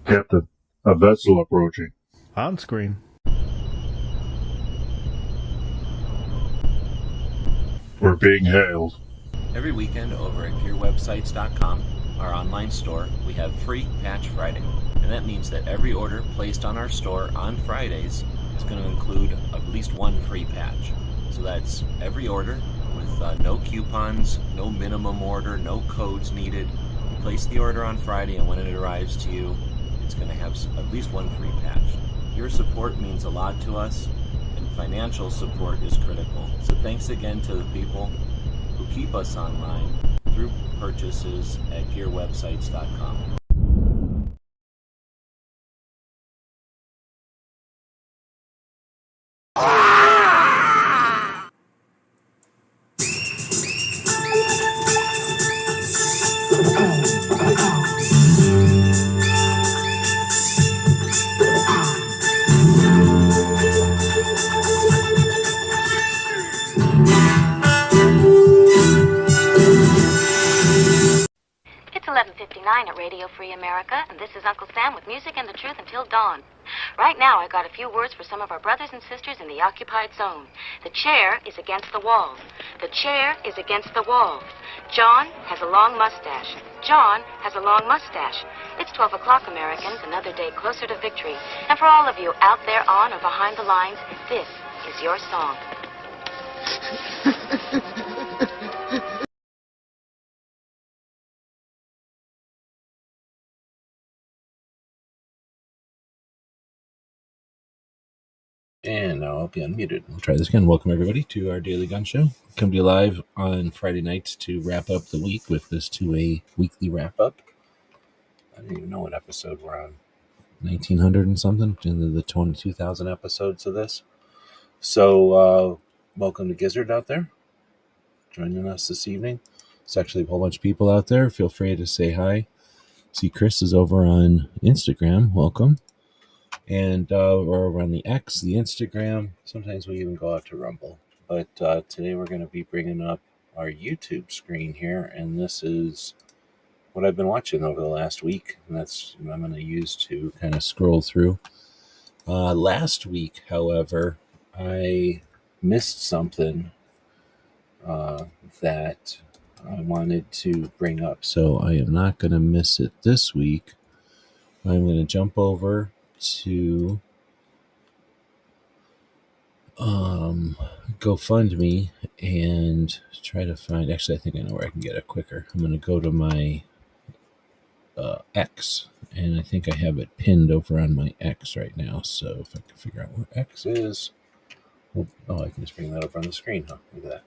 Captain, a vessel approaching. On screen. We're being hailed. Every weekend over at gearwebsites.com, our online store, we have free Patch Friday. And that means that every order placed on our store on Fridays is going to include at least one free patch. So that's every order with no coupons, no minimum order, no codes needed. You place the order on Friday, and when it arrives to you, it's going to have at least one free patch. Your support means a lot to us, and financial support is critical. So thanks again to the people who keep us online through purchases at gearwebsites.com. It's 11:59 at Radio Free America, and this is Uncle Sam with music and the truth until dawn. Right now, I got a few words for some of our brothers and sisters in the occupied zone. The chair is against the wall. The chair is against the wall. John has a long mustache. John has a long mustache. It's 12 o'clock, Americans, another day closer to victory. And for all of you out there on or behind the lines, this is your song. And now I'll be unmuted. We'll try this again. Welcome, everybody, to our Daily Gun Show. Come to you live on Friday nights to wrap up the week with this 2A weekly wrap-up. I don't even know what episode we're on. 1900 and something, into the 22,000 episodes of this. So, welcome to Gizzard out there, joining us this evening. It's actually a whole bunch of people out there. Feel free to say hi. See, Chris is over on Instagram. Welcome. And we're over on the X, the Instagram. Sometimes we even go out to Rumble. But today we're going to be bringing up our YouTube screen here. And this is what I've been watching over the last week. And that's what I'm going to use to kind of scroll through. Last week, however, I missed something that I wanted to bring up. So I am not going to miss it this week. I'm going to jump over to GoFundMe and try to find, actually I think I know where I can get it quicker. I'm going to go to my X, and I think I have it pinned over on my X right now. So if I can figure out where X is, I can just bring that over on the screen. Huh? Look at that.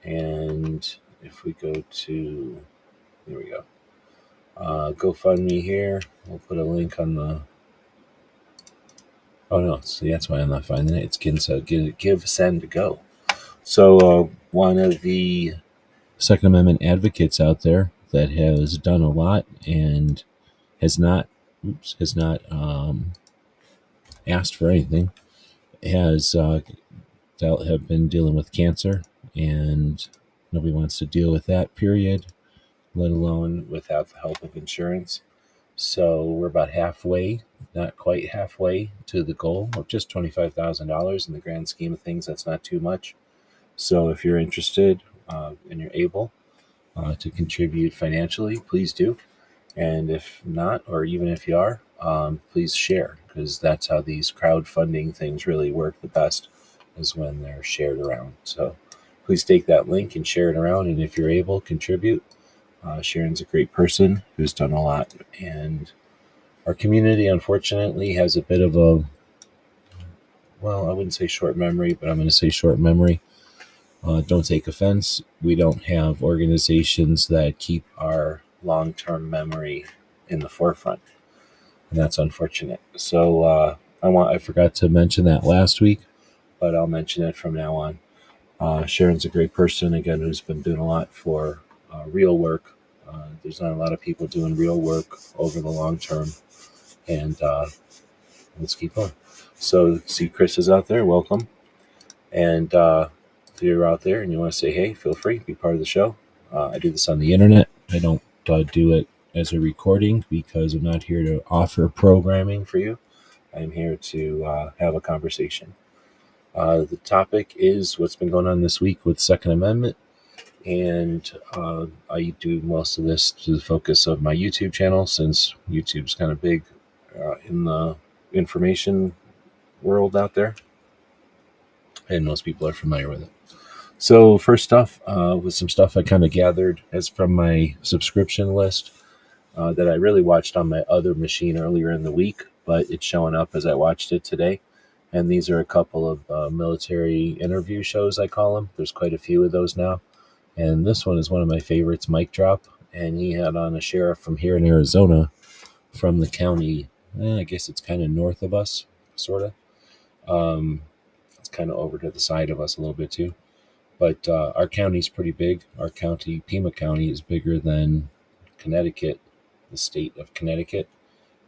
And if we go to, there we go, GoFundMe here, we'll put a link on the, oh no, see, that's why I'm not finding it. It's give, send, go. So one of the Second Amendment advocates out there that has done a lot and has not asked for anything, has have been dealing with cancer, and nobody wants to deal with that, period, let alone without the help of insurance. So we're about halfway, not quite halfway, to the goal of just $25,000. In the grand scheme of things, that's not too much. So if you're interested and you're able to contribute financially, please do. And if not, or even if you are, please share, because that's how these crowdfunding things really work the best, is when they're shared around. So please take that link and share it around. And if you're able, contribute. Sharon's a great person who's done a lot, and our community, unfortunately, has a bit of a, well, I wouldn't say short memory, but I'm going to say short memory. Don't take offense. We don't have organizations that keep our long-term memory in the forefront, and that's unfortunate. So I forgot to mention that last week, but I'll mention it from now on. Sharon's a great person, again, who's been doing a lot for real work. There's not a lot of people doing real work over the long term, and let's keep on. So, see, Chris is out there. Welcome. And if you're out there and you want to say hey, feel free, be part of the show. I do this on the internet. I don't do it as a recording because I'm not here to offer programming for you. I'm here to have a conversation. The topic is what's been going on this week with Second Amendment, and I do most of this to the focus of my YouTube channel, since YouTube's kind of big in the information world out there, and most people are familiar with it. So first off, with some stuff I kind of gathered as from my subscription list that I really watched on my other machine earlier in the week, but it's showing up as I watched it today. And these are a couple of military interview shows, I call them. There's quite a few of those now. And this one is one of my favorites, Mic Drop. And he had on a sheriff from here in Arizona, from the county. I guess it's kind of north of us, sort of. It's kind of over to the side of us a little bit too. But our county's pretty big. Our county, Pima County, is bigger than Connecticut, the state of Connecticut.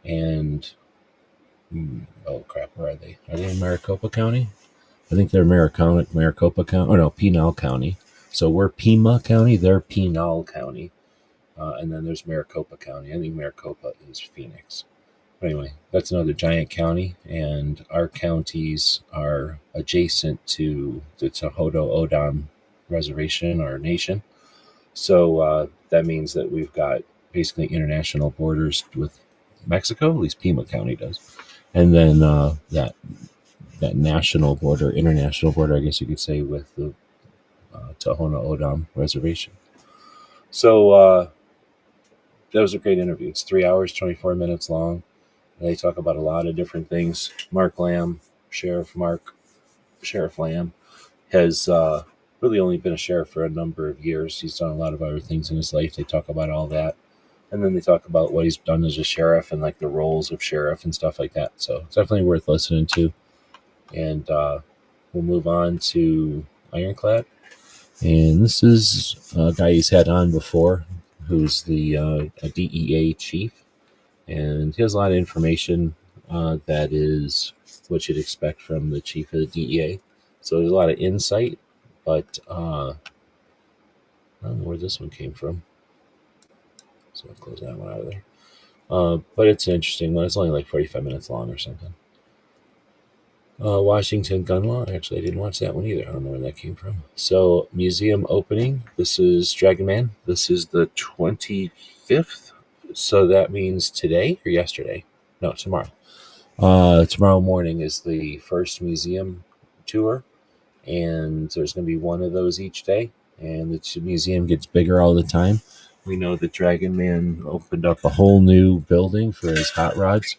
And, oh crap, where are they? Are they in Maricopa County? I think they're Maricopa County. Oh no, Pinal County. So we're Pima County, they're Pinal County. And then there's Maricopa County. I think Maricopa is Phoenix. But anyway, that's another giant county, and our counties are adjacent to the Tohono O'odham Reservation, our nation. So that means that we've got basically international borders with Mexico, at least Pima County does. And then that national border, international border, I guess you could say, with the Tohono O'odham Reservation. So that was a great interview. It's 3 hours, 24 minutes long. They talk about a lot of different things. Sheriff Lamb has really only been a sheriff for a number of years. He's done a lot of other things in his life. They talk about all that. And then they talk about what he's done as a sheriff and like the roles of sheriff and stuff like that. So it's definitely worth listening to. And we'll move on to Ironclad. And this is a guy he's had on before, who's the a DEA chief. And he has a lot of information that is what you'd expect from the chief of the DEA. So there's a lot of insight, but I don't know where this one came from. So I'll close that one out of there. But it's an interesting one. It's only like 45 minutes long or something. Washington gun law. Actually, I didn't watch that one either. I don't know where that came from. So museum opening. This is Dragon Man. This is the 25th. So that means today or yesterday? No, tomorrow. Tomorrow morning is the first museum tour, and there's going to be one of those each day, and the museum gets bigger all the time. We know that Dragon Man opened up a whole new building for his hot rods,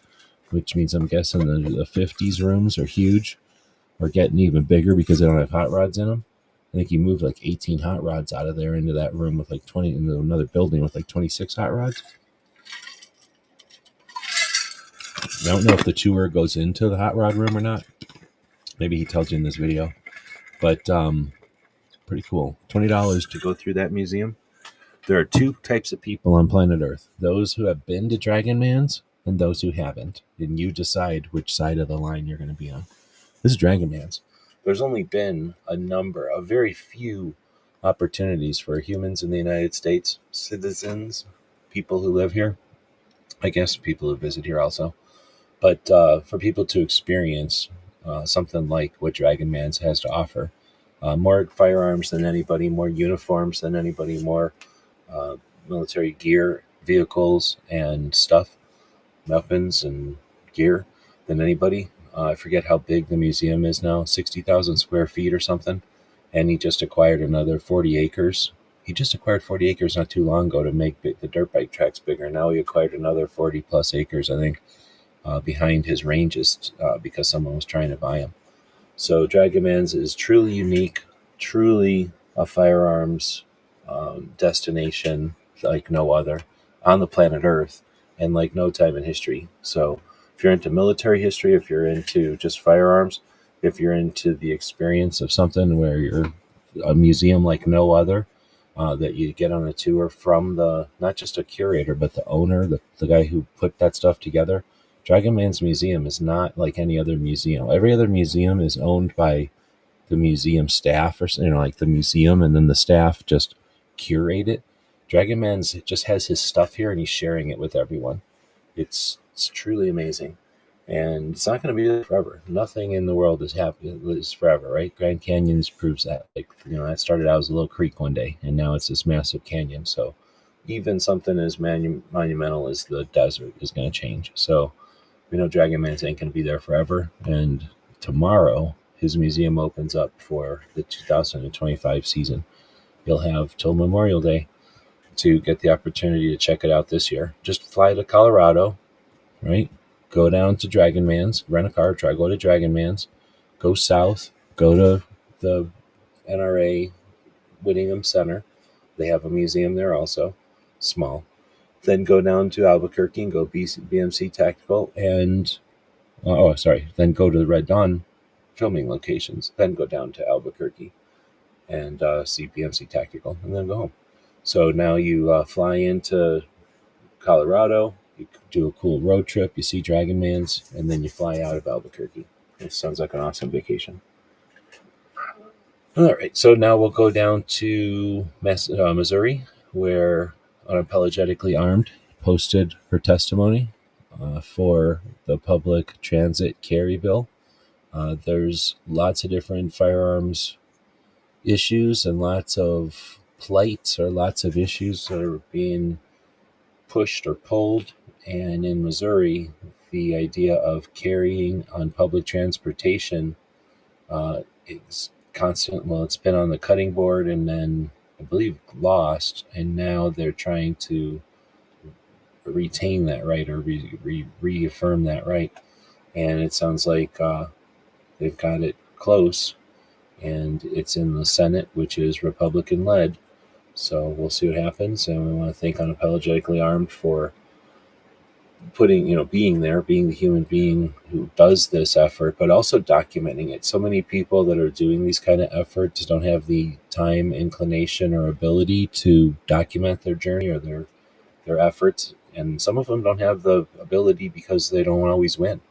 which means I'm guessing the 50s rooms are huge, or getting even bigger because they don't have hot rods in them. I think he moved like 18 hot rods out of there into that room with like 20, into another building with like 26 hot rods. I don't know if the tour goes into the hot rod room or not. Maybe he tells you in this video. But pretty cool. $20 to go through that museum. There are two types of people on planet Earth. Those who have been to Dragon Man's and those who haven't. And you decide which side of the line you're going to be on. This is Dragon Man's. There's only been a very few opportunities for humans in the United States, citizens, people who live here. I guess people who visit here also. But for people to experience something like what Dragon Man's has to offer, more firearms than anybody, more uniforms than anybody, more military gear, vehicles and stuff, weapons and gear than anybody. I forget how big the museum is now, 60,000 square feet or something. And he just acquired another 40 acres. He just acquired 40 acres not too long ago to make the dirt bike tracks bigger. Now he acquired another 40 plus acres, I think, behind his ranges because someone was trying to buy them. So Dragon Man's is truly unique, truly a firearms destination like no other on the planet Earth and like no time in history. So if you're into military history, if you're into just firearms, if you're into the experience of something where you're a museum like no other, that you get on a tour from not just a curator, but the owner, the guy who put that stuff together. Dragon Man's museum is not like any other museum. Every other museum is owned by the museum staff, or like the museum, and then the staff just curate it. Dragon Man's just has his stuff here and he's sharing it with everyone. It's truly amazing. And it's not going to be there forever. Nothing in the world is forever, right? Grand Canyons proves that. Like, that started out as a little creek one day, and now it's this massive canyon. So even something as monumental as the desert is going to change. So we know Dragon Man's ain't going to be there forever. And tomorrow, his museum opens up for the 2025 season. You'll have till Memorial Day to get the opportunity to check it out this year. Just fly to Colorado, right? Go down to Dragon Man's, rent a car, go to Dragon Man's, go south, go to the NRA Whittingham Center. They have a museum there also, small. Then go down to Albuquerque and go BMC Tactical and, then go to the Red Dawn filming locations. Then go down to Albuquerque and see BMC Tactical and then go home. So now you fly into Colorado, you do a cool road trip, you see Dragon Man's, and then you fly out of Albuquerque. It sounds like an awesome vacation. All right, so now we'll go down to Missouri, where Unapologetically Armed posted her testimony for the public transit carry bill. There's lots of different firearms issues and lots of plights or lots of issues that are being pushed or pulled. And in Missouri, the idea of carrying on public transportation is constant. Well, it's been on the cutting board and then I believe lost, and now they're trying to retain that right or reaffirm that right. And it sounds like they've got it close, and it's in the Senate, which is Republican led. So we'll see what happens. And we want to thank Unapologetically Armed for being there, being the human being who does this effort, but also documenting it. So many people that are doing these kind of efforts don't have the time, inclination, or ability to document their journey or their efforts. And some of them don't have the ability because they don't always win.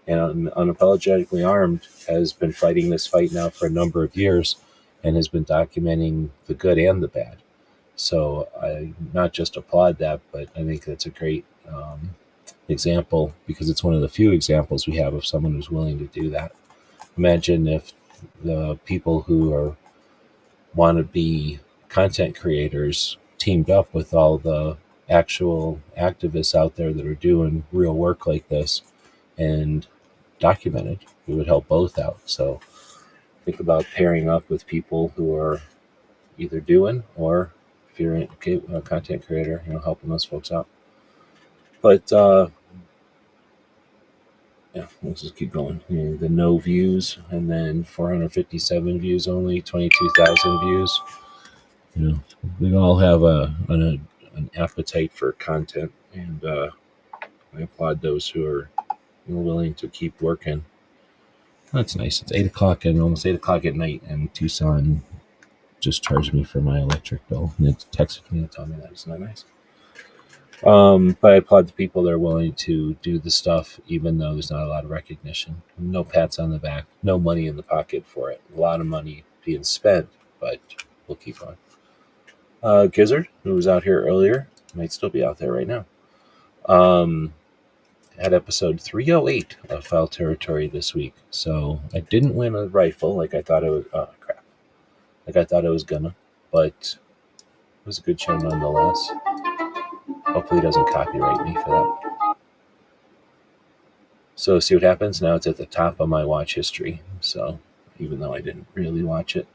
And Unapologetically Armed has been fighting this fight now for a number of years and has been documenting the good and the bad. So I not just applaud that, but I think that's a great example, because it's one of the few examples we have of someone who's willing to do that. Imagine if the people who want to be content creators teamed up with all the actual activists out there that are doing real work like this and documented. It would help both out. So think about pairing up with people who are either doing, or if you're a content creator, helping those folks out. But let's just keep going. The no views, and then 457 views only, 22,000 views. We all have an appetite for content, and I applaud those who are willing to keep working. That's nice. It's 8 o'clock and almost 8 o'clock at night, and Tucson just charged me for my electric bill, and it texted me to tell me that. Isn't that nice? But I applaud the people that are willing to do the stuff, even though there's not a lot of recognition. No pats on the back, no money in the pocket for it. A lot of money being spent, but we'll keep on. Gizzard, who was out here earlier, might still be out there right now, had episode 308 of Foul Territory this week. So I didn't win a rifle like I thought I was. Oh, crap. Like I thought I was gonna, but it was a good show nonetheless. Hopefully he doesn't copyright me for that. So see what happens. Now it's at the top of my watch history. So even though I didn't really watch it.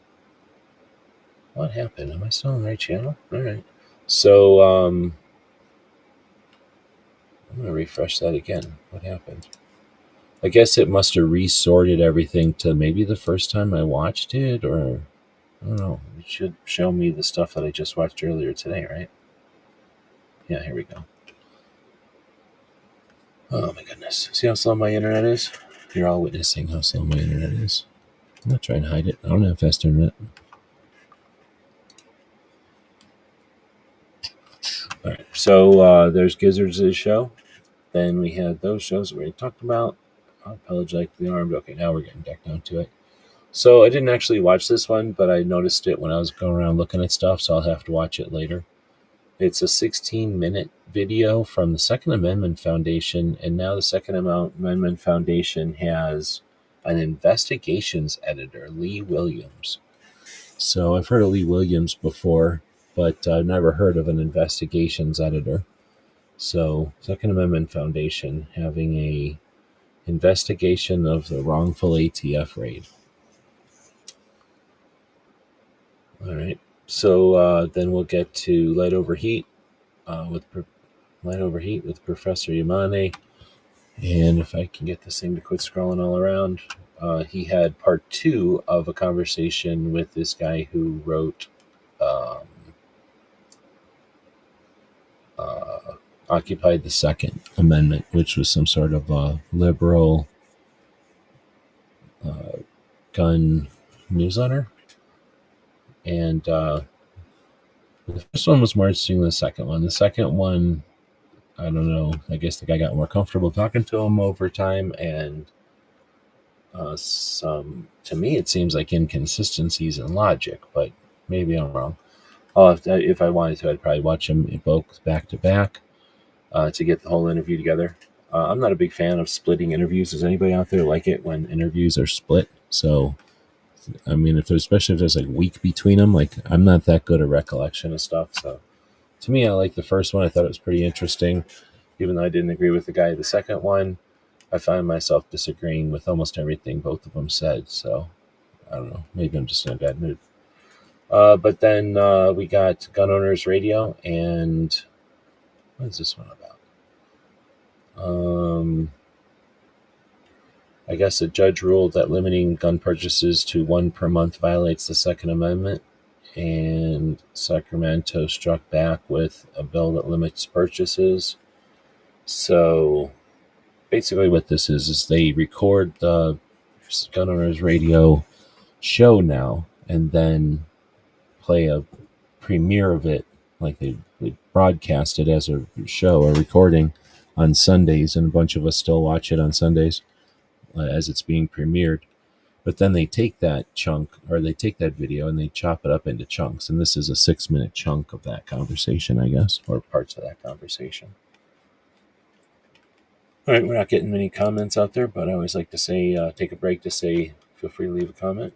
What happened? Am I still on the right channel? All right. So I'm going to refresh that again. What happened? I guess it must have resorted everything to maybe the first time I watched it, or I don't know. It should show me the stuff that I just watched earlier today, right? Yeah, here we go. Oh my goodness. See how slow my internet is? You're all witnessing how slow my internet is. I'm not trying to hide it. I don't have fast internet. All right. So there's Gizzard's show. Then we had those shows that we already talked about. Unapologetically Armed. Okay, now we're getting back down to it. So I didn't actually watch this one, but I noticed it when I was going around looking at stuff, so I'll have to watch it later. It's a 16-minute video from the Second Amendment Foundation, and now the Second Amendment Foundation has an investigations editor, Lee Williams. So I've heard of Lee Williams before, but I've never heard of an investigations editor. So Second Amendment Foundation having a investigation of the wrongful ATF raid. All right. So then we'll get to Light Overheat with Professor Yamane. And if I can get this thing to quit scrolling all around, he had part 2 of a conversation with this guy who wrote Occupied the Second Amendment, which was some sort of liberal gun newsletter. And the first one was more interesting than the second one. The second one, I don't know, I guess the guy got more comfortable talking to him over time, and to me it seems like inconsistencies in logic, but maybe I'm wrong. If I wanted to, I'd probably watch them both back to back to get the whole interview together. I'm not a big fan of splitting interviews. Does anybody out there like it when interviews are split? So I mean, especially if there's like a week between them, like I'm not that good at recollection of stuff. So to me, I like the first one. I thought it was pretty interesting, even though I didn't agree with the guy. The second one, I find myself disagreeing with almost everything both of them said. So I don't know. Maybe I'm just in a bad mood. But then we got Gun Owners Radio, and what is this one about? I guess a judge ruled that limiting gun purchases to 1 per month violates the Second Amendment, and Sacramento struck back with a bill that limits purchases. So basically what this is they record the Gun Owners Radio show now and then play a premiere of it, like they broadcast it as a show, a recording on Sundays, and a bunch of us still watch it on Sundays as it's being premiered. But then they take that video and they chop it up into chunks, and this is a 6-minute chunk of that conversation, I guess, or parts of that conversation. All right, we're not getting many comments out there, but I always like to say, take a break to say, feel free to leave a comment.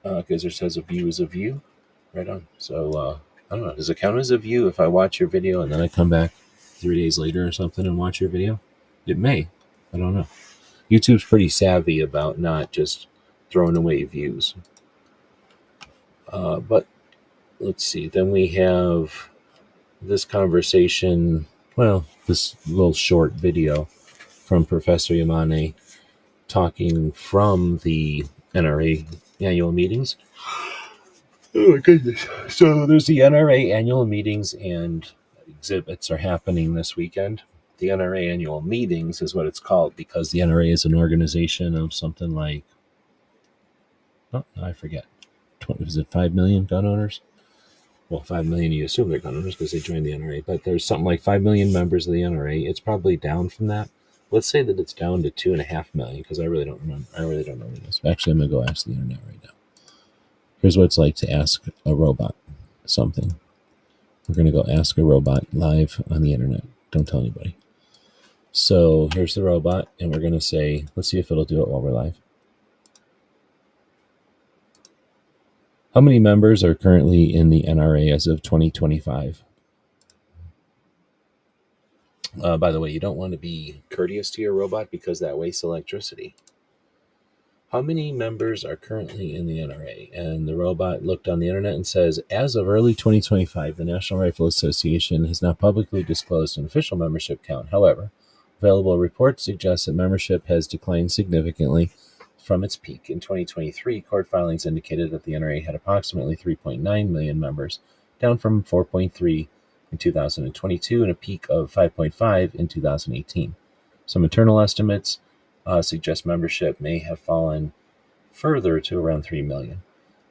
Because it says a view is a view. Right on. So, I don't know, does it count as a view if I watch your video and then I come back 3 days later or something and watch your video? It may. I don't know. YouTube's pretty savvy about not just throwing away views. But let's see. Then we have this conversation, this little short video from Professor Yamane talking from the NRA annual meetings. Oh my goodness. So there's the NRA annual meetings, and exhibits are happening this weekend. The NRA annual meetings is what it's called because the NRA is an organization of something like, I forget. Was it 5 million gun owners? Well, 5 million, you assume they're gun owners because they joined the NRA, but there's something like 5 million members of the NRA. It's probably down from that. Let's say that it's down to 2.5 million because I really don't remember. I really don't know what it is. Actually, I'm going to go ask the internet right now. Here's what it's like to ask a robot something. We're going to go ask a robot live on the internet. Don't tell anybody. So here's the robot, and we're going to say, let's see if it'll do it while we're live. How many members are currently in the NRA as of 2025? By the way, you don't want to be courteous to your robot because that wastes electricity. How many members are currently in the NRA? And the robot looked on the internet and says, as of early 2025, the National Rifle Association has not publicly disclosed an official membership count. However, available reports suggest that membership has declined significantly from its peak. In 2023, court filings indicated that the NRA had approximately 3.9 million members, down from 4.3 in 2022 and a peak of 5.5 in 2018. Some internal estimates suggest membership may have fallen further to around 3 million,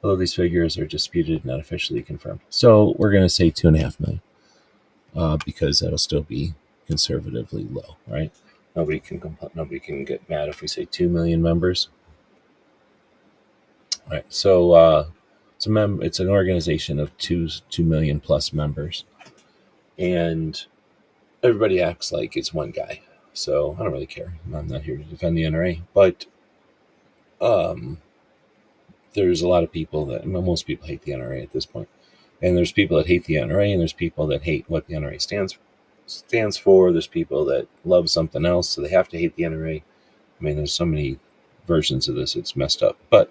although these figures are disputed and not officially confirmed. So we're going to say 2.5 million because that'll still be conservatively low, right? Nobody can get mad if we say 2 million members. All right, so it's an organization of 2 million plus members, and everybody acts like it's one guy. So I don't really care. I'm not here to defend the NRA, but there's a lot of people that, most people hate the NRA at this point. And there's people that hate the NRA, and there's people that hate what the NRA stands for. There's people that love something else, so they have to hate the NRA. I mean, there's so many versions of this, it's messed up. But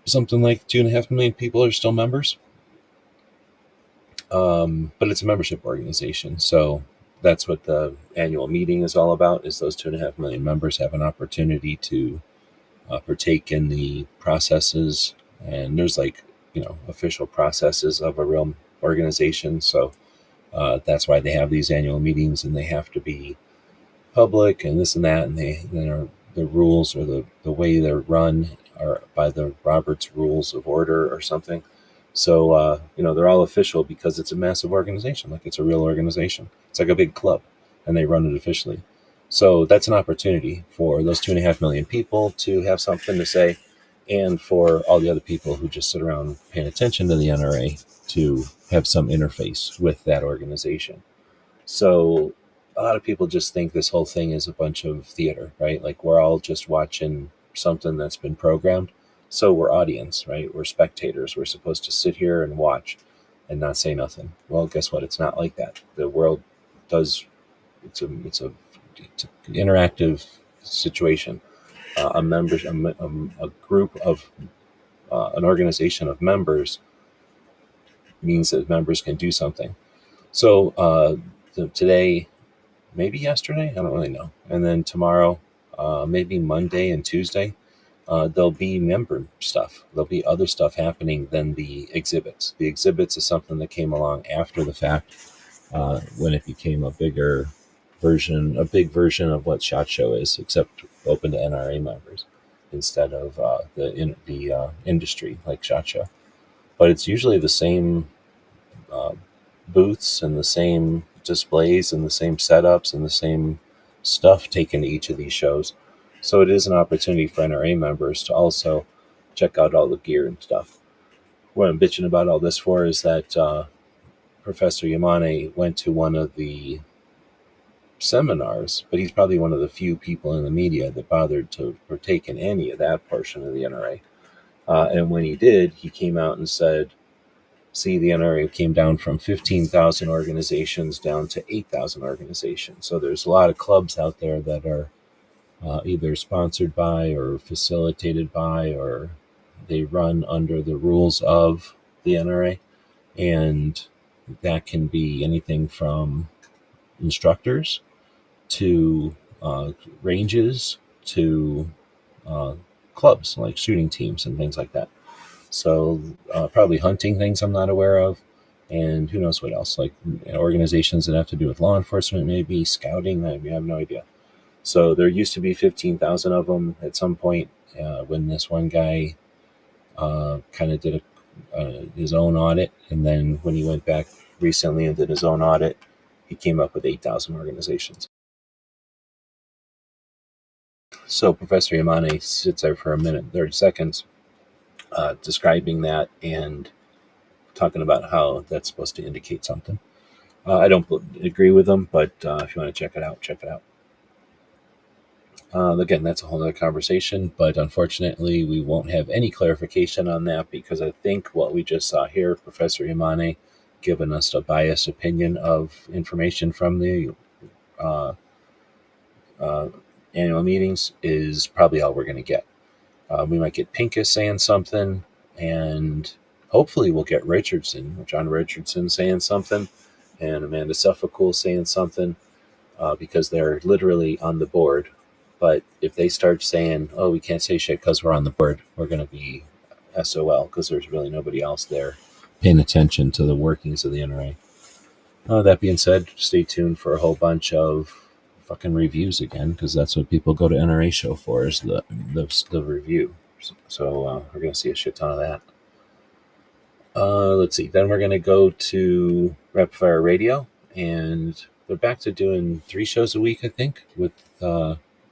something like 2.5 million people are still members. But it's a membership organization, so that's what the annual meeting is all about, is those 2.5 million members have an opportunity to partake in the processes. And there's official processes of a real organization. So that's why they have these annual meetings, and they have to be public and this and that. And the rules, or the way they're run, are by the Robert's Rules of Order or something. So, they're all official because it's a massive organization. Like, it's a real organization. It's like a big club, and they run it officially. So that's an opportunity for those 2.5 million people to have something to say, and for all the other people who just sit around paying attention to the NRA to have some interface with that organization. So a lot of people just think this whole thing is a bunch of theater, right? Like, we're all just watching something that's been programmed. So we're audience, right? We're spectators. We're supposed to sit here and watch and not say nothing. Well, guess what? It's not like that. The world does. It's an interactive situation. A group of an organization of members means that members can do something. So today, maybe yesterday, I don't really know. And then tomorrow, maybe Monday and Tuesday, there'll be member stuff. There'll be other stuff happening than the exhibits. The exhibits is something that came along after the fact, when it became a big version of what SHOT Show is, except open to NRA members instead of the industry, like SHOT Show. But it's usually the same booths and the same displays and the same setups and the same stuff taken to each of these shows. So it is an opportunity for NRA members to also check out all the gear and stuff. What I'm bitching about all this for is that Professor Yamane went to one of the seminars, but he's probably one of the few people in the media that bothered to partake in any of that portion of the NRA. And when he did, he came out and said, see, the NRA came down from 15,000 organizations down to 8,000 organizations. So there's a lot of clubs out there that are either sponsored by or facilitated by, or they run under the rules of the NRA. And that can be anything from instructors to ranges to clubs, like shooting teams and things like that. So probably hunting things I'm not aware of, and who knows what else, like organizations that have to do with law enforcement, maybe scouting, I have no idea. So there used to be 15,000 of them at some point when this one guy kind of did his own audit, and then when he went back recently and did his own audit, he came up with 8,000 organizations. So Professor Yamane sits there for a minute and 30 seconds describing that and talking about how that's supposed to indicate something. I don't agree with him, but if you want to check it out, check it out. Again, that's a whole other conversation, but unfortunately we won't have any clarification on that, because I think what we just saw here, Professor Yamane giving us a biased opinion of information from the annual meetings, is probably all we're going to get. We might get Pincus saying something, and hopefully we'll get John Richardson saying something, and Amanda Suffolk saying something, because they're literally on the board. But if they start saying, oh, we can't say shit because we're on the board, we're going to be SOL, because there's really nobody else there paying attention to the workings of the NRA. That being said, stay tuned for a whole bunch of fucking reviews again, because that's what people go to NRA show for, is the review. So we're going to see a shit ton of that. Let's see. Then we're going to go to Rapid Fire Radio, and they're back to doing 3 shows a week, I think, with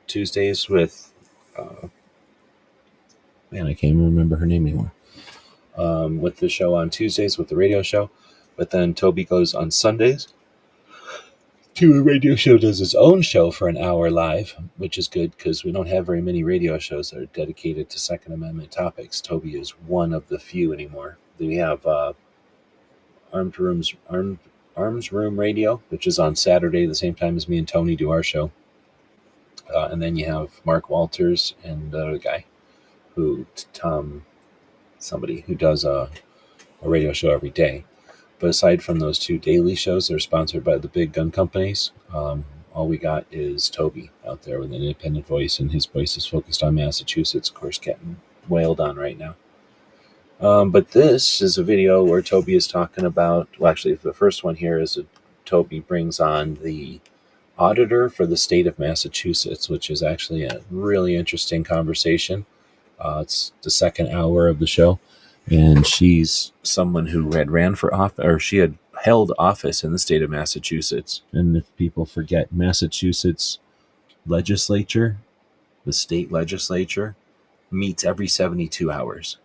Tuesdays with, I can't even remember her name anymore. with the show on Tuesdays with the radio show, but then Toby goes on Sundays to a radio show, does his own show for an hour live, which is good because we don't have very many radio shows that are dedicated to Second Amendment topics. Toby is one of the few anymore. Then we have Arms Room Radio, which is on Saturday, the same time as me and Tony do our show. And then you have Mark Walters and the other guy somebody who does a radio show every day. But aside from those two daily shows that are sponsored by the big gun companies, all we got is Toby out there with an independent voice, and his voice is focused on Massachusetts, of course, getting wailed on right now. But this is a video where Toby is talking about, well, actually, the first one here is Toby brings on the auditor for the state of Massachusetts, which is actually a really interesting conversation. It's the second hour of the show, and she's someone who had ran for office, or she had held office in the state of Massachusetts. And if people forget, Massachusetts legislature, the state legislature, meets every 72 hours.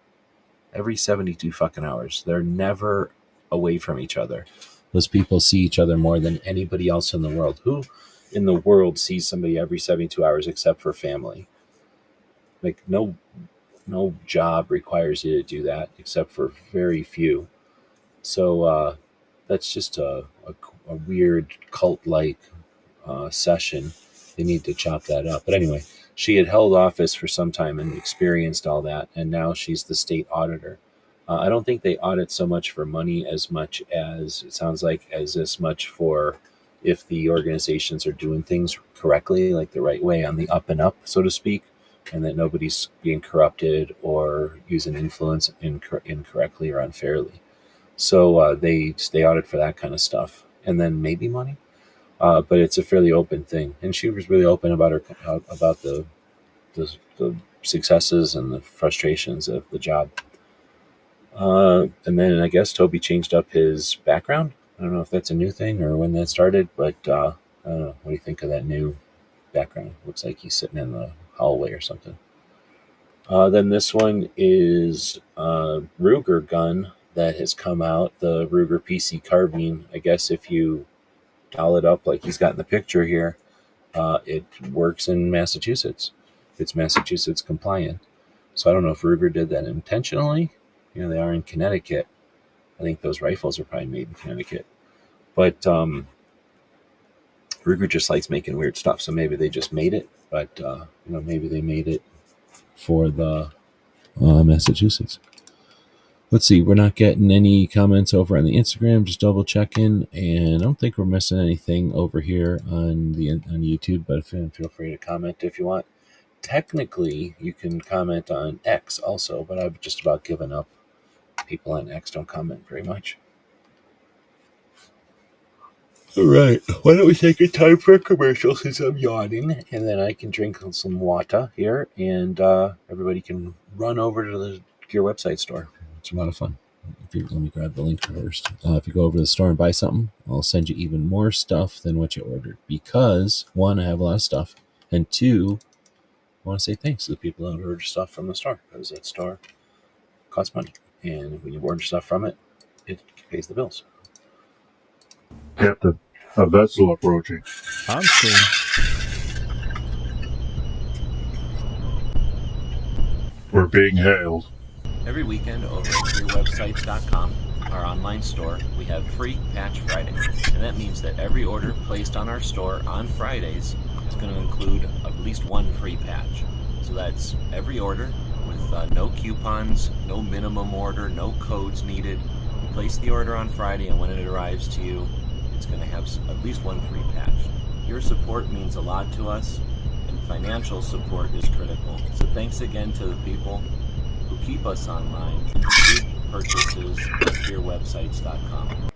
Every 72 fucking hours. They're never away from each other. Those people see each other more than anybody else in the world. Who in the world sees somebody every 72 hours except for family? Like, no job requires you to do that except for very few. So that's just a weird cult-like session. They need to chop that up. But anyway, she had held office for some time and experienced all that, and now she's the state auditor. I don't think they audit so much for money as much as, it sounds like, as much for if the organizations are doing things correctly, like the right way, on the up and up, so to speak, and that nobody's being corrupted or using influence incorrectly or unfairly. So they audit for that kind of stuff, and then maybe money. But it's a fairly open thing, and she was really open about the successes and the frustrations of the job. And then I guess Toby changed up his background. I don't know if that's a new thing or when that started, but I don't know. What do you think of that new background? Looks like he's sitting in the hallway or something. Then this one is a Ruger gun that has come out, the Ruger PC carbine. I guess if you dial it up like he's got in the picture here, it works in Massachusetts. It's Massachusetts compliant. So I don't know if Ruger did that intentionally. You know, they are in Connecticut. I think those rifles are probably made in Connecticut. But Ruger just likes making weird stuff, so maybe they just made it. But maybe they made it for the Massachusetts. Let's see, we're not getting any comments over on the Instagram, just double checking, and I don't think we're missing anything over here on YouTube, but feel free to comment if you want. Technically, you can comment on X also, but I've just about given up. People on X don't comment very much. All right, why don't we take a time for a commercial since I'm yawning, and then I can drink some water here, and everybody can run over to your website store. It's a lot of fun. Let me grab the link first. If you go over to the store and buy something, I'll send you even more stuff than what you ordered. Because, one, I have a lot of stuff. And two, I want to say thanks to the people that order stuff from the store. Because that store costs money. And when you order stuff from it, it pays the bills. Captain, a vessel approaching. On screen. We're being hailed. Every weekend over at clearwebsites.com, our online store, we have free Patch Friday. And that means that every order placed on our store on Fridays is going to include at least one free patch. So that's every order with no coupons, no minimum order, no codes needed. You place the order on Friday, and when it arrives to you, it's going to have at least one free patch. Your support means a lot to us, and financial support is critical. So thanks again to the people who keep us online and do purchases at clearwebsites.com.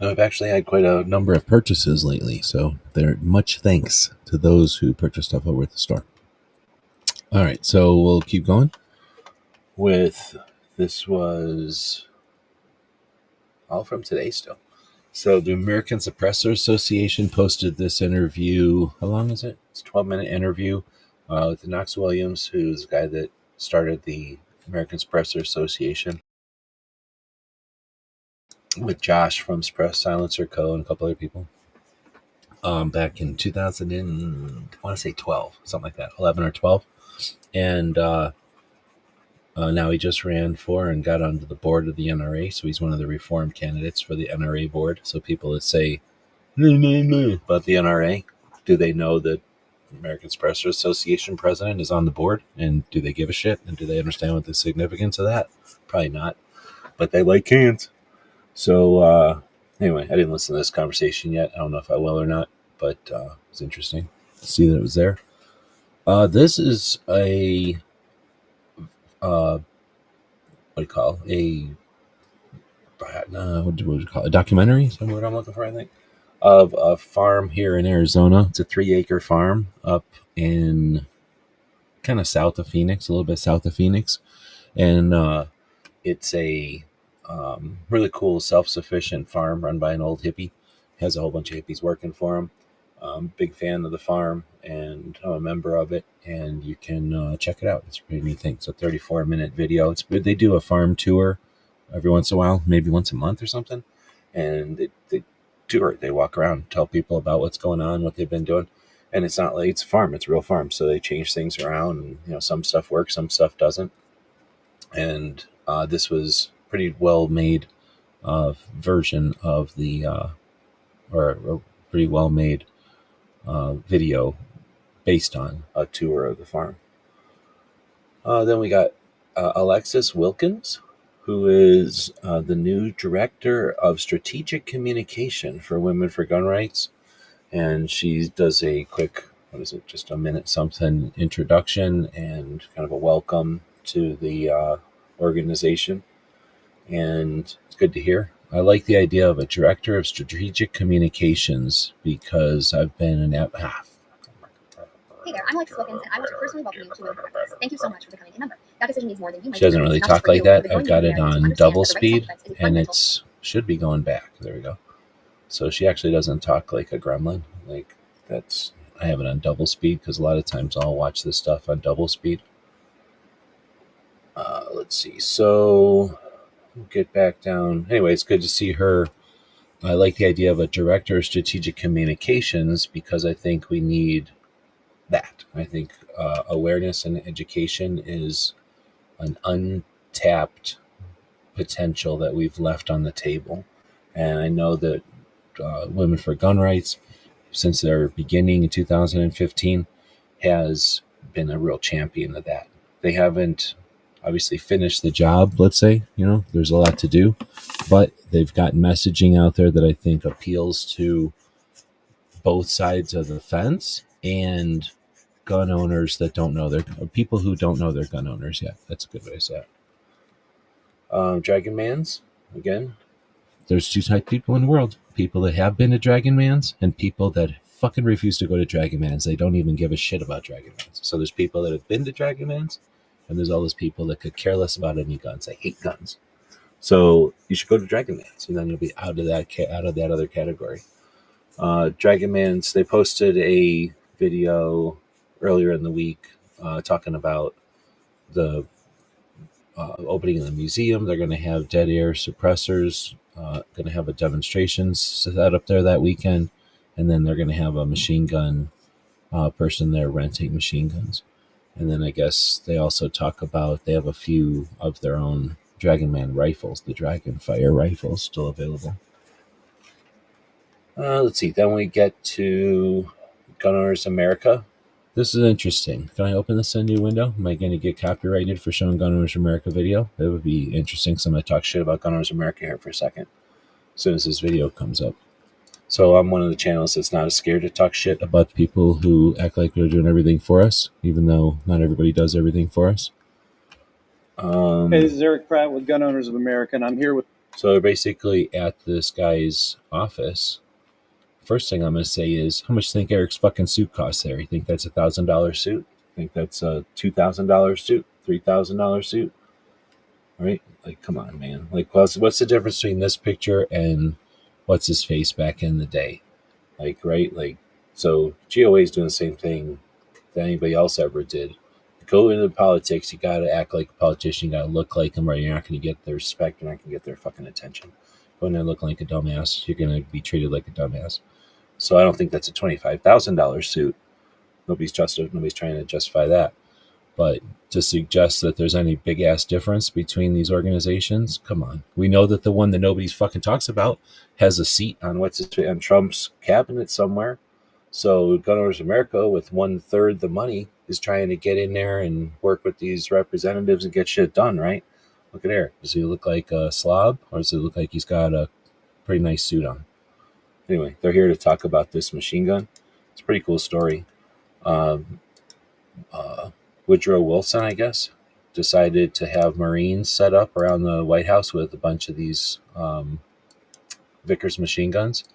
I've actually had quite a number of purchases lately, so much thanks to those who purchase stuff over at the store. All right, so we'll keep going with, this was all from today still. So the American Suppressor Association posted this interview. How long is it? It's a 12-minute interview with Knox Williams, who's the guy that started the American Suppressor Association, with Josh from Suppress Silencer Co. and a couple other people. Back in 2000 and I want to say 12, something like that, 11 or 12. And now he just ran for and got onto the board of the NRA. So he's one of the reform candidates for the NRA board. So people that say, no, about the NRA, do they know that American Suppressor Association president is on the board? And do they give a shit? And do they understand what the significance of that? Probably not. But they like cans. So anyway, I didn't listen to this conversation yet. I don't know if I will or not, but it's interesting to see that it was there. This is a what do you call a documentary? Is that what I'm looking for? I think of a farm here in Arizona. It's a 3-acre farm up in kind of south of Phoenix, a little bit south of Phoenix, and it's a really cool self-sufficient farm run by an old hippie. Has a whole bunch of hippies working for him. Big fan of the farm, and I'm a member of it, and you can check it out. It's a pretty neat thing. It's a 34-minute video. They do a farm tour every once in a while, maybe once a month or something, and they tour it. They walk around, tell people about what's going on, what they've been doing, and it's not like it's a farm. It's a real farm, so they change things around, and some stuff works, some stuff doesn't, and this was pretty well made version of the or a pretty well made video based on a tour of the farm. Then we got Alexis Wilkins, who is the new director of strategic communication for Women for Gun Rights, and she does a quick, just a minute something introduction and kind of a welcome to the organization. And it's good to hear. I like the idea of a director of strategic communications because I've been an Hey there, I'm Alexis Wilkins, and I want to personally welcome you to Women for Gun. Thank you so much for becoming a member. That decision means more than you might. She doesn't really talk like that. I've got it on double speed, and it's should be going back. There we go. So she actually doesn't talk like a gremlin. Like that's I have it on double speed because a lot of times I'll watch this stuff on double speed. Let's see. So we'll get back down. Anyway, it's good to see her. I like the idea of a director of strategic communications because I think we need that. I think awareness and education is an untapped potential that we've left on the table. And I know that Women for Gun Rights, since their beginning in 2015, has been a real champion of that. They haven't obviously finished the job, let's say, there's a lot to do, but they've got messaging out there that I think appeals to both sides of the fence and gun owners that don't know people who don't know they're gun owners yet. That's a good way to say it. Dragon Mans, again, there's two types of people in the world. People that have been to Dragon Mans and people that fucking refuse to go to Dragon Mans. They don't even give a shit about Dragon Mans. So there's people that have been to Dragon Mans, and there's all those people that could care less about any guns. They hate guns. So you should go to Dragon Mans, and then you'll be out of that other category. Dragon Mans, they posted a video earlier in the week talking about the opening of the museum. They're going to have dead air suppressors, going to have a demonstration set up there that weekend, and then they're going to have a machine gun person there renting machine guns. And then I guess they also talk about they have a few of their own Dragon Man rifles, the Dragon Fire rifles, still available. Let's see. Then we get to Gun Owners America. This is interesting. Can I open this in a new window? Am I going to get copyrighted for showing Gun Owners America video? It would be interesting. So I'm going to talk shit about Gun Owners America here for a second as soon as this video comes up. So I'm one of the channels that's not as scared to talk shit about people who act like they're doing everything for us, even though not everybody does everything for us. Hey, this is Eric Pratt with Gun Owners of America, and I'm here with... So they're basically at this guy's office. First thing I'm going to say is, how much do you think Eric's fucking suit costs there? You think that's a $1,000 suit? Think that's a $2,000 suit? $3,000 suit? Right? Like, come on, man. Like, what's the difference between this picture and what's his face back in the day? Like, right? Like, so GOA is doing the same thing that anybody else ever did. Go into politics, you gotta act like a politician, you gotta look like them, right? You're not gonna get their respect, you're not gonna get their fucking attention. Go in there looking like a dumbass, you're gonna be treated like a dumbass. So I don't think that's a $25,000 suit. Nobody's trying to justify that. But to suggest that there's any big ass difference between these organizations, come on. We know that the one that nobody fucking talks about has a seat on on Trump's cabinet somewhere. So Gun Owners America, with 1/3 the money, is trying to get in there and work with these representatives and get shit done, right? Look at there. Does he look like a slob, or does it look like he's got a pretty nice suit on? Anyway, they're here to talk about this machine gun. It's a pretty cool story. Woodrow Wilson, I guess, decided to have Marines set up around the White House with a bunch of these Vickers machine guns.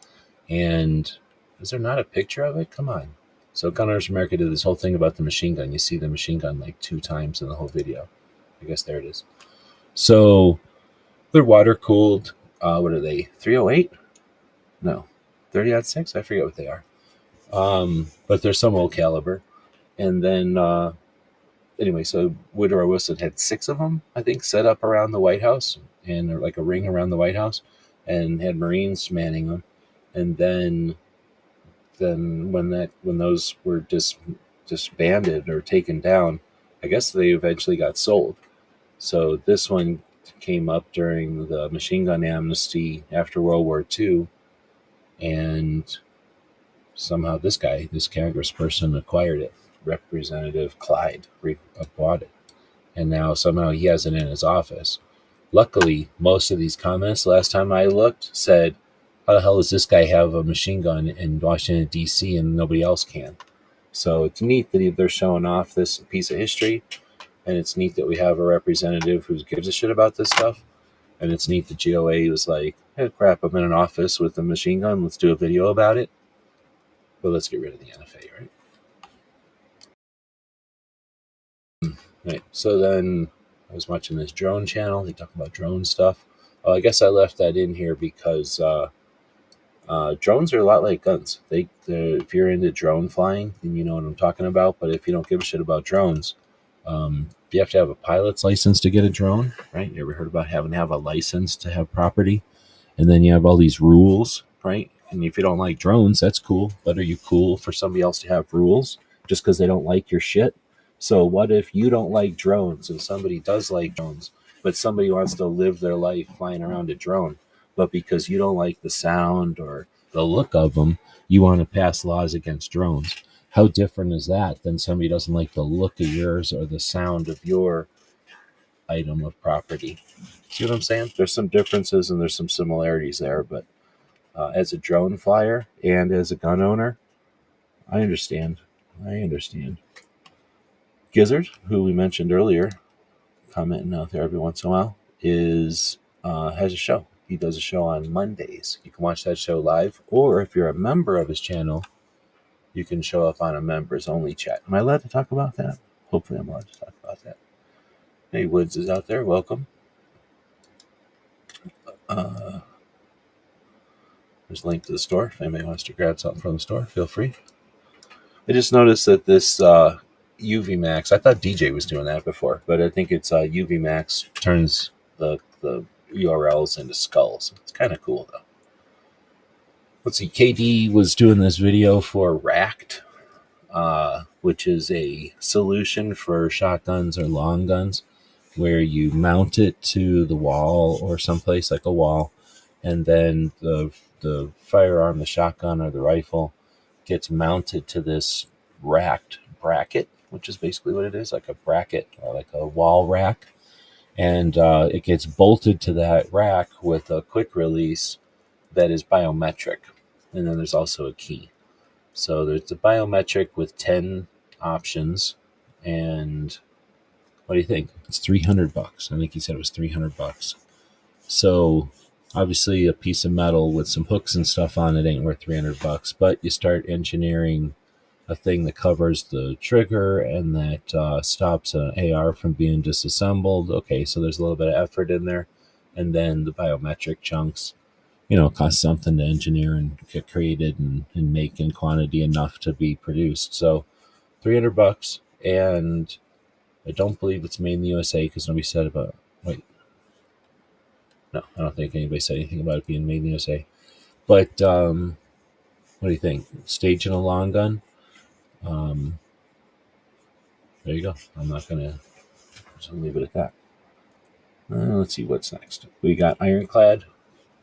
And is there not a picture of it? Come on. So Gun Owners America did this whole thing about the machine gun. You see the machine gun like 2 times in the whole video. I guess there it is. So they're water cooled. What are they? 308? No, 30-06. I forget what they are. But they're some old caliber. And then anyway, so Woodrow Wilson had 6 of them, I think, set up around the White House, and like a ring around the White House, and had Marines manning them. And then when those were disbanded or taken down, I guess they eventually got sold. So this one came up during the machine gun amnesty after World War II, and somehow this congressperson acquired it. Representative Clyde bought it, and now somehow he has it in his office. Luckily, most of these comments last time I looked said, how the hell does this guy have a machine gun in Washington, D.C. and nobody else can? So it's neat that they're showing off this piece of history, and it's neat that we have a representative who gives a shit about this stuff, and it's neat that GOA was like, hey, crap, I'm in an office with a machine gun, let's do a video about it. But let's get rid of the NFA, right? Right, so then I was watching this drone channel. They talk about drone stuff. I guess I left that in here because drones are a lot like guns. If you're into drone flying, then you know what I'm talking about. But if you don't give a shit about drones, you have to have a pilot's license to get a drone, right? You ever heard about having to have a license to have property? And then you have all these rules, right? And if you don't like drones, that's cool. But are you cool for somebody else to have rules just because they don't like your shit? So what if you don't like drones and somebody does like drones, but somebody wants to live their life flying around a drone, but because you don't like the sound or the look of them, you want to pass laws against drones? How different is that than somebody doesn't like the look of yours or the sound of your item of property? See what I'm saying? There's some differences and there's some similarities there, but as a drone flyer and as a gun owner, I understand. Gizzard, who we mentioned earlier, commenting out there every once in a while, has a show. He does a show on Mondays. You can watch that show live, or if you're a member of his channel, you can show up on a members only chat. Am I allowed to talk about that? Hopefully I'm allowed to talk about that. Hey, Woods is out there. Welcome. There's a link to the store. If anybody wants to grab something from the store, feel free. I just noticed that this UV Max, I thought DJ was doing that before, but I think it's UV Max turns the URLs into skulls. It's kind of cool, though. Let's see, KD was doing this video for Racked, which is a solution for shotguns or long guns, where you mount it to the wall or someplace like a wall, and then the firearm, the shotgun or the rifle, gets mounted to this racked bracket, which is basically what it is, like a bracket or like a wall rack. And it gets bolted to that rack with a quick release that is biometric. And then there's also a key. So there's the biometric with 10 options. And what do you think? It's $300. I think he said it was $300. So obviously a piece of metal with some hooks and stuff on it ain't worth $300, but you start engineering a thing that covers the trigger and that stops an AR from being disassembled. Okay, so there's a little bit of effort in there. And then the biometric chunks, cost something to engineer and get created and make in quantity enough to be produced. So $300, and I don't believe it's made in the USA because nobody said about. Wait, no, I don't think anybody said anything about it being made in the USA. But what do you think? Staging a long gun. There you go. I'm not gonna just leave it at that. Let's see what's next. We got Ironclad.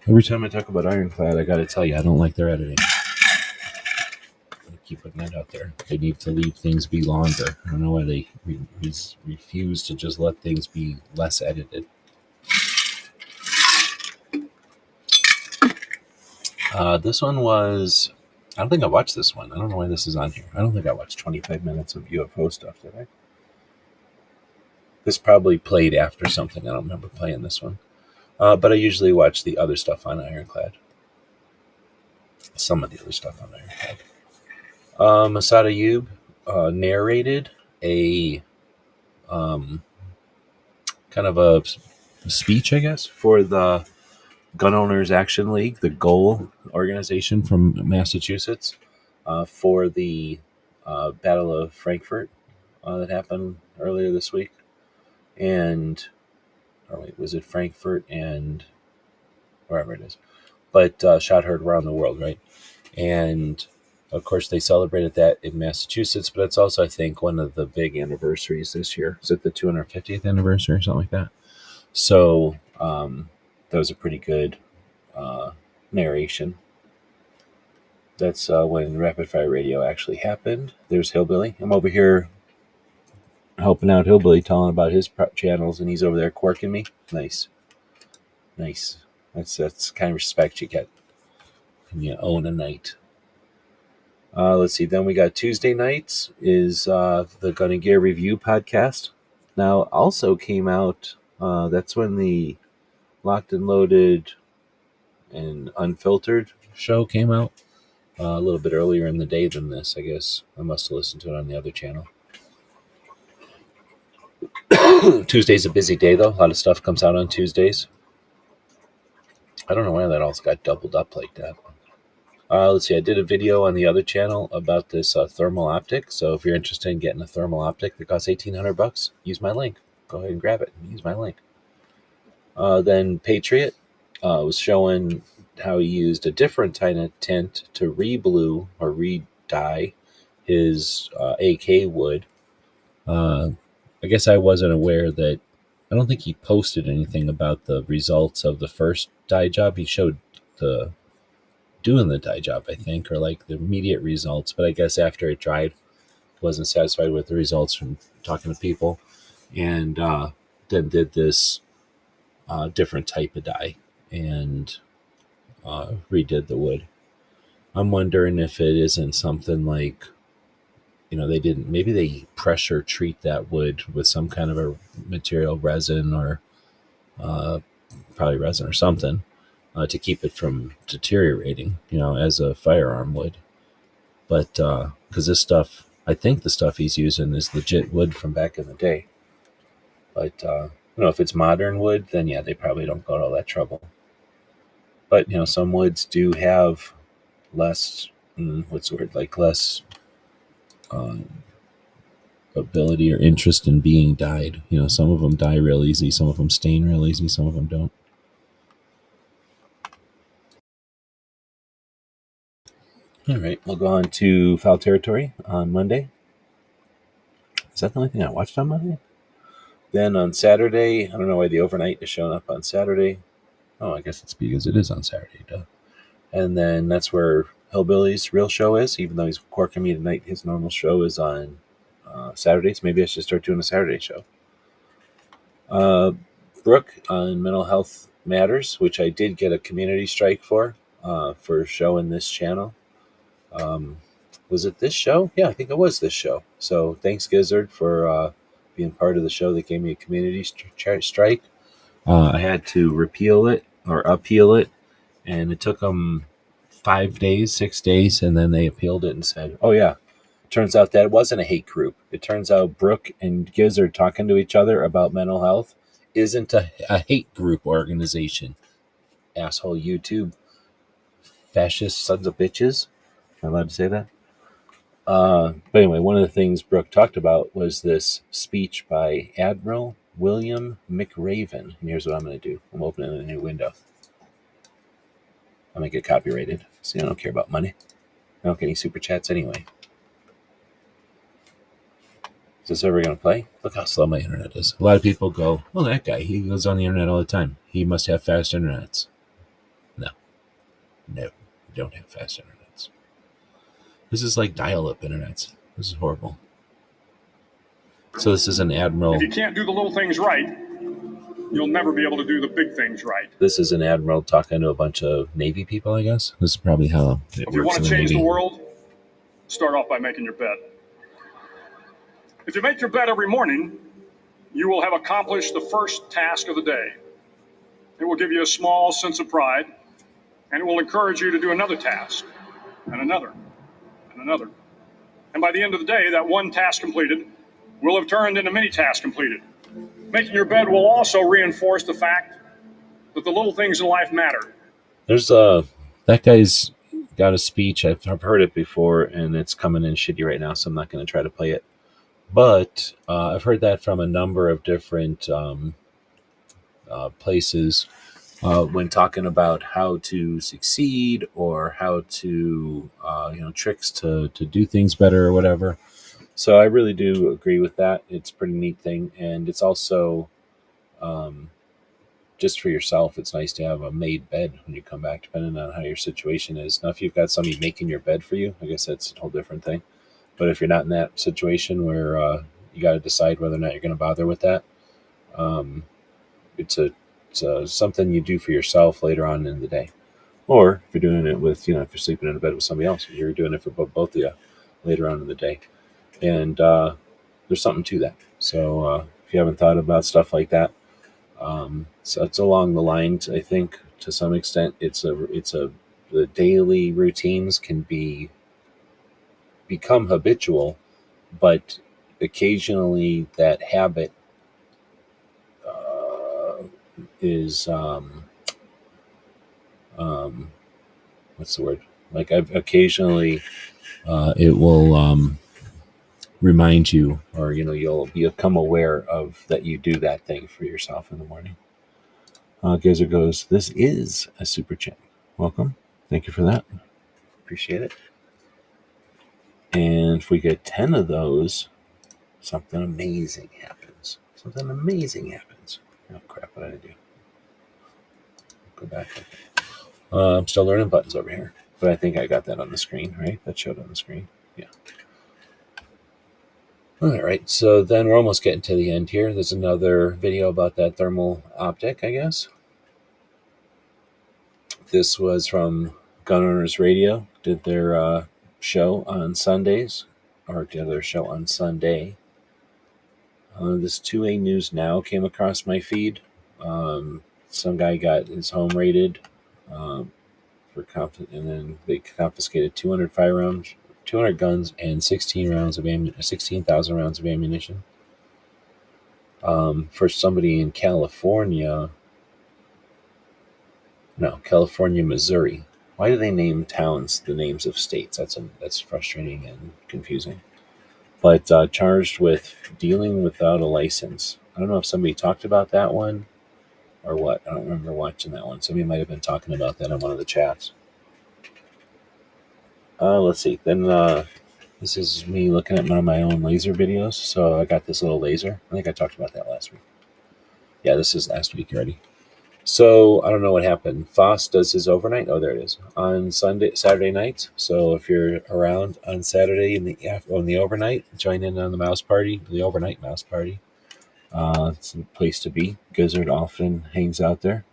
Every time I talk about Ironclad, I got to tell you, I don't like their editing. I keep putting that out there. They need to leave things be longer. I don't know why they refuse to just let things be less edited. This one was... I don't think I watched this one. I don't know why this is on here. I don't think I watched 25 minutes of UFO stuff, did I? This probably played after something. I don't remember playing this one. But I usually watch the other stuff on Ironclad. Some of the other stuff on Ironclad. Masad Ayub narrated a kind of a speech, I guess, for the Gun Owners Action League, the GOAL organization from Massachusetts, for the Battle of Frankfurt that happened earlier this week. And, or wait, was it Frankfurt and wherever it is? But shot heard around the world, right? And of course, they celebrated that in Massachusetts, but it's also, I think, one of the big anniversaries this year. Is it the 250th anniversary or something like that? So that was a pretty good narration. That's when Rapid Fire Radio actually happened. There's Hillbilly. I'm over here helping out Hillbilly, telling about his channels, and he's over there quirking me. Nice. That's the kind of respect you get when you own a night. Let's see. Then we got Tuesday nights is the Gun and Gear Review podcast. Now, also came out. That's when the Locked and Loaded and Unfiltered show came out. A little bit earlier in the day than this, I guess. I must have listened to it on the other channel. Tuesday's a busy day, though. A lot of stuff comes out on Tuesdays. I don't know why that all got doubled up like that. Let's see. I did a video on the other channel about this thermal optic. So if you're interested in getting a thermal optic that costs $1,800, use my link. Go ahead and grab it. Use my link. Then Patriot was showing how he used a different kind of tint to re-blue or re-dye his AK wood. I guess I wasn't aware that. I don't think he posted anything about the results of the first dye job. He showed doing the dye job, I think, or like the immediate results. But I guess after it dried, wasn't satisfied with the results from talking to people, and then did this different type of dye and redid the wood. I'm wondering if it isn't something like, maybe they pressure treat that wood with some kind of a material, resin or probably resin or something, to keep it from deteriorating, as a firearm would. But because this stuff, I think the stuff he's using is legit wood from back in the day. But, if it's modern wood, then yeah, they probably don't go to all that trouble. But, some woods do have less, less ability or interest in being dyed. Some of them dye real easy, some of them stain real easy, some of them don't. All right, we'll go on to Foul Territory on Monday. Is that the only thing I watched on Monday? Then on Saturday, I don't know why the overnight is showing up on Saturday. Oh, I guess it's because it is on Saturday, duh. And then that's where Hillbilly's real show is, even though he's quirking me tonight. His normal show is on Saturdays. Maybe I should start doing a Saturday show. Brooke on Mental Health Matters, which I did get a community strike for showing this channel. Was it this show? Yeah, I think it was this show. So thanks, Gizzard, for being part of the show that gave me a community strike. I had to repeal it or appeal it, and it took them 6 days, and then they appealed it and said, oh yeah, turns out that it wasn't a hate group. It turns out Brooke and Gizzard talking to each other about mental health isn't a hate group organization. Asshole YouTube fascist sons of bitches. Am I allowed to say that? But anyway, one of the things Brooke talked about was this speech by Admiral William McRaven. And here's what I'm going to do. I'm opening a new window. I'm going to get copyrighted. See, I don't care about money. I don't get any super chats anyway. Is this ever going to play? Look how slow my internet is. A lot of people go, oh, that guy, he goes on the internet all the time. He must have fast internets. No, you don't have fast internets. This is like dial-up internets. This is horrible. So this is an Admiral. If you can't do the little things right, you'll never be able to do the big things right. This is an Admiral talking to a bunch of Navy people, I guess. This is probably how it If you works want in to the change Navy. the world, start off by making your bed. If you make your bed every morning, you will have accomplished the first task of the day. It will give you a small sense of pride, and it will encourage you to do another task, and another, and another. And by the end of the day, that one task completed will have turned into many tasks completed. Making your bed will also reinforce the fact that the little things in life matter. There's that guy's got a speech. I've heard it before, and it's coming in shitty right now, so I'm not going to try to play it. But I've heard that from a number of different places when talking about how to succeed or how to, tricks to do things better or whatever. So I really do agree with that. It's a pretty neat thing. And it's also just for yourself. It's nice to have a made bed when you come back, depending on how your situation is. Now, if you've got somebody making your bed for you, I guess that's a whole different thing. But if you're not in that situation where you got to decide whether or not you're going to bother with that, it's something you do for yourself later on in the day. Or if you're doing it with, if you're sleeping in a bed with somebody else, you're doing it for both of you later on in the day. And there's something to that. So if you haven't thought about stuff like that, so it's along the lines, I think, to some extent. The daily routines can become habitual, but occasionally that habit is what's the word? Like I've occasionally it will remind you, or you'll become aware of that you do that thing for yourself in the morning. Gizzard goes, this is a super chat. Welcome. Thank you for that. Appreciate it. And if we get 10 of those, something amazing happens. Something amazing happens. Oh, crap, what did I do? Go back. I'm still learning buttons over here, but I think I got that on the screen, right? That showed on the screen. Yeah. All right, so then we're almost getting to the end here. There's another video about that thermal optic, I guess. This was from Gun Owners Radio. Did their show on Sundays, or did their show on Sunday. This 2A News Now came across my feed. Some guy got his home raided, and then they confiscated 200 firearms, 200 guns, and 16,000 rounds of ammunition. For somebody in California, Missouri. Why do they name towns the names of states? That's frustrating and confusing. But charged with dealing without a license. I don't know if somebody talked about that one or what. I don't remember watching that one. Somebody might have been talking about that on one of the chats. Let's see. Then this is me looking at one of my own laser videos. So I got this little laser. I think I talked about that last week. Yeah, this is last week already. So I don't know what happened. Foss does his overnight. Oh, there it is. On Saturday nights. So if you're around on Saturday on the overnight, join in on the mouse party, the overnight mouse party. It's a place to be. Gizzard often hangs out there.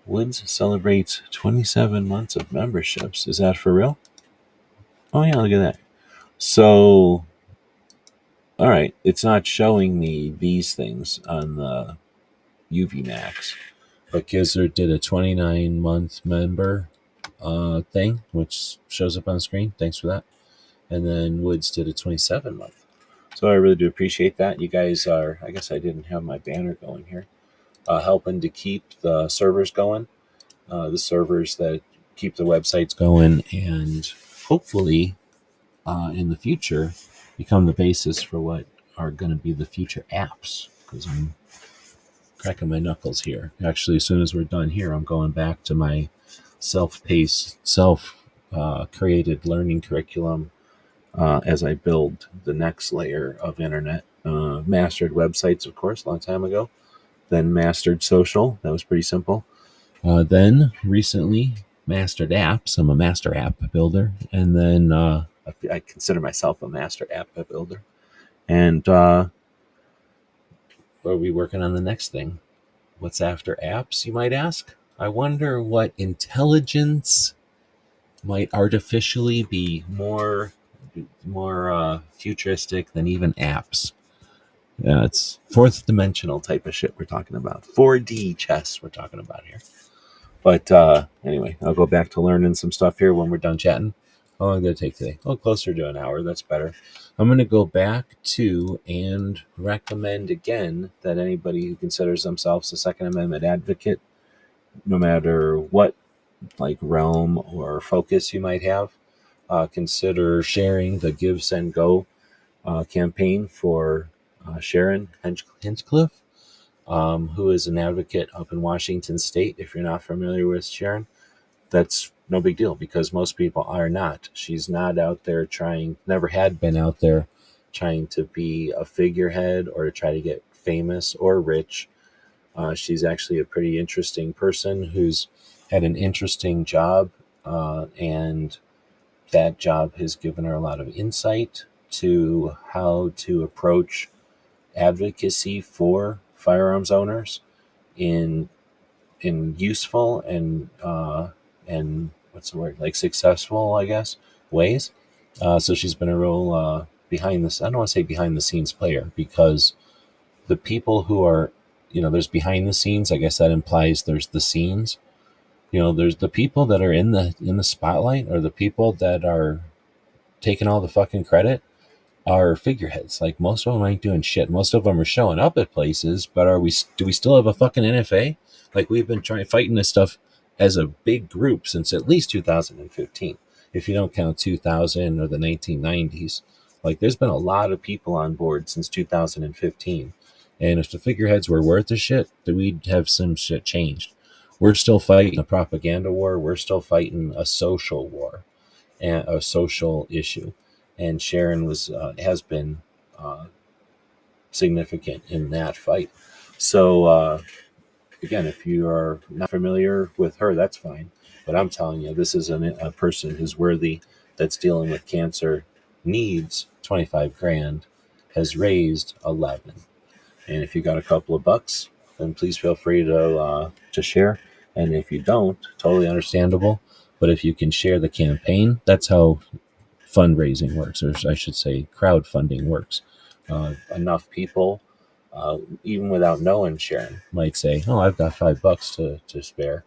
Woods celebrates 27 months of memberships. Is that for real? Oh, yeah, look at that. So, all right. It's not showing me these things on the UV Max. But Gizzard did a 29-month member thing, which shows up on the screen. Thanks for that. And then Woods did a 27-month. So I really do appreciate that. You guys are, I guess I didn't have my banner going here, helping to keep the servers going, the servers that keep the websites going, and hopefully in the future become the basis for what are going to be the future apps. Because I'm cracking my knuckles here. Actually, as soon as we're done here, I'm going back to my self-paced, self-created learning curriculum as I build the next layer of internet. Mastered websites, of course, a long time ago. Then mastered social. That was pretty simple. Then recently mastered apps. I'm a master app builder. And then I consider myself a master app builder. And are we working on the next thing? What's after apps, you might ask? I wonder what intelligence might artificially be more futuristic than even apps. Yeah, it's fourth dimensional type of shit we're talking about. 4D chess we're talking about here. But anyway, I'll go back to learning some stuff here when we're done chatting. How long did it take today? Oh, closer to an hour. That's better. I'm going to go back to and recommend again that anybody who considers themselves a Second Amendment advocate, no matter what like realm or focus you might have, consider sharing the Give, Send, Go campaign for Sharon Hinchcliffe, who is an advocate up in Washington State. If you're not familiar with Sharon, that's no big deal because most people are not. She's not out there trying, never had been out there trying to be a figurehead or to try to get famous or rich. She's actually a pretty interesting person who's had an interesting job, and that job has given her a lot of insight to how to approach advocacy for firearms owners in useful and what's the word, like successful, I guess, ways. So she's been a real behind this, I don't want to say behind the scenes player, because the people who are, there's behind the scenes, I guess that implies there's the scenes. There's the people that are in the spotlight, or the people that are taking all the fucking credit are figureheads. Like, most of them ain't doing shit. Most of them are showing up at places, but do we still have a fucking NFA? Like, we've been fighting this stuff as a big group since at least 2015, if you don't count 2000 or the 1990s. Like, there's been a lot of people on board since 2015. And if the figureheads were worth the shit, then we'd have some shit changed. We're still fighting a propaganda war. We're still fighting a social war and a social issue. And Sharon has been significant in that fight. So, again, if you are not familiar with her, that's fine. But I'm telling you, this is a person who's worthy, that's dealing with cancer, needs 25 grand, has raised 11. And if you got a couple of bucks, then please feel free to share. And if you don't, totally understandable. But if you can share the campaign, that's how fundraising works, or I should say crowdfunding works. Enough people, even without knowing Sharon, might say, oh, I've got $5 to spare.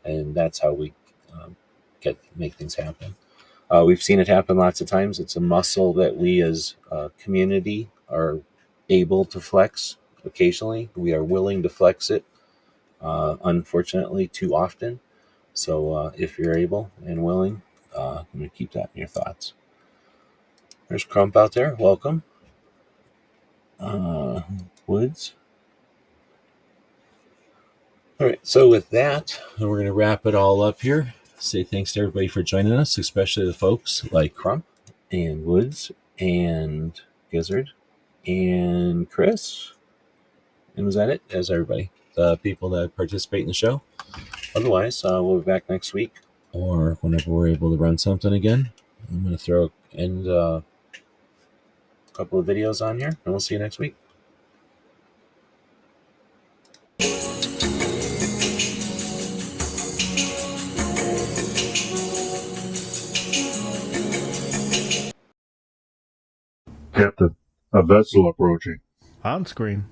And that's how we make things happen. We've seen it happen lots of times. It's a muscle that we as a community are able to flex occasionally. We are willing to flex it, unfortunately, too often. So if you're able and willing, I'm going to keep that in your thoughts. There's Crump out there. Welcome. Woods. All right. So with that, we're going to wrap it all up here. Say thanks to everybody for joining us, especially the folks like Crump and Woods and Gizzard and Chris. And was that it? As everybody, the people that participate in the show. Otherwise, we'll be back next week or whenever we're able to run something again. I'm going to throw a couple of videos on here, and we'll see you next week. Captain, a vessel approaching. On screen.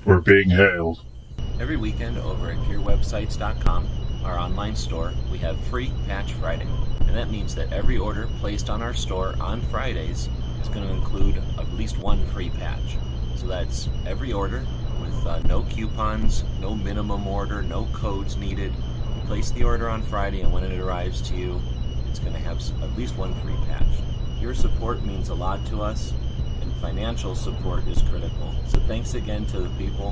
We're being hailed. Every weekend over at gearwebsites.com, our online store, we have free Patch Friday. And that means that every order placed on our store on Fridays is going to include at least one free patch. So that's every order with no coupons, no minimum order, no codes needed. place the order on Friday, and when it arrives to you, it's going to have at least one free patch. Your support means a lot to us, and financial support is critical. So thanks again to the people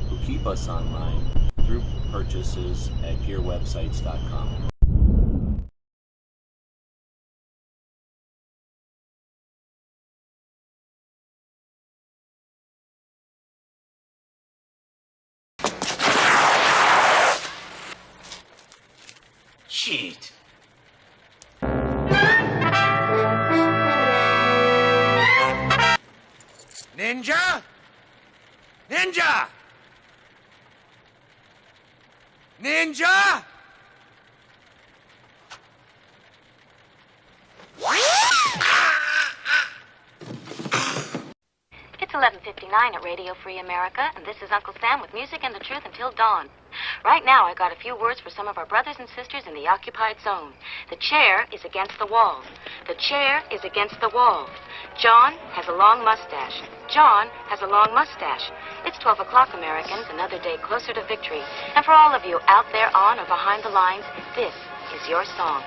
who keep us online through purchases at gearwebsites.com. Shit. Ninja? Ninja! Ninja! It's 11:59 at Radio Free America, and this is Uncle Sam with music and the truth until dawn. Right now, I got a few words for some of our brothers and sisters in the occupied zone. The chair is against the wall. The chair is against the wall. John has a long mustache. John has a long mustache. It's 12 o'clock, Americans, another day closer to victory. And for all of you out there on or behind the lines, this is your song.